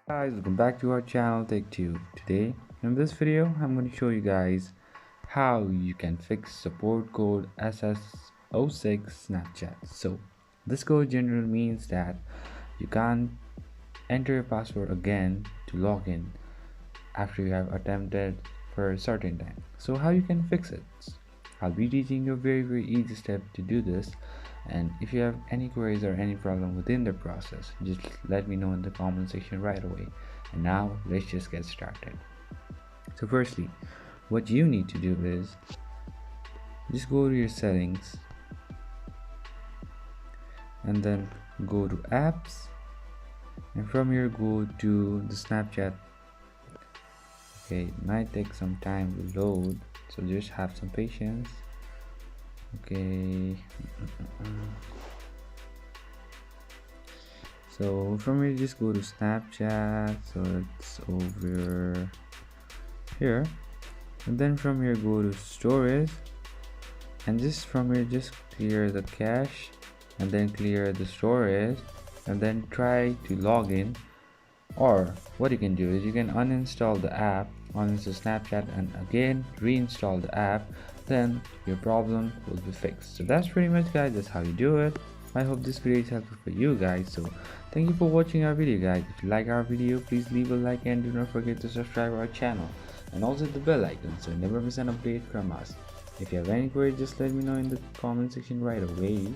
Guys, welcome back to our channel Tech2. Today in this video I'm going to show you guys how you can fix support code SS06 Snapchat. So this code generally means that you can't enter your password again to log in after you have attempted for a certain time. So how you can fix it? I'll be teaching you a very easy step to do this, and if you have any queries or any problem within the process, just let me know in the comment section right away. And now let's just get started. So firstly, what you need to do is just go to your settings and then go to apps, and from here go to the Snapchat. Okay, it might take some time to load, so just have some patience. Okay, so from here just go to Snapchat, so it's over here, and then from here go to storage, and just from here just clear the cache and then clear the storage, and then try to log in. Or what you can do is you can uninstall the app, uninstall Snapchat, and again reinstall the app. Then your problem will be fixed. So that's pretty much, guys, that's how you do it. I hope this video is helpful for you guys. So thank you for watching our video, guys. If you like our video, please leave a like and do not forget to subscribe our channel and also hit the bell icon so you never miss an update from us. If you have any queries, just let me know in the comment section right away,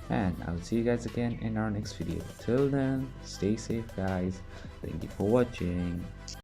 and I'll see you guys again in our next video. Till then, stay safe, guys. Thank you for watching.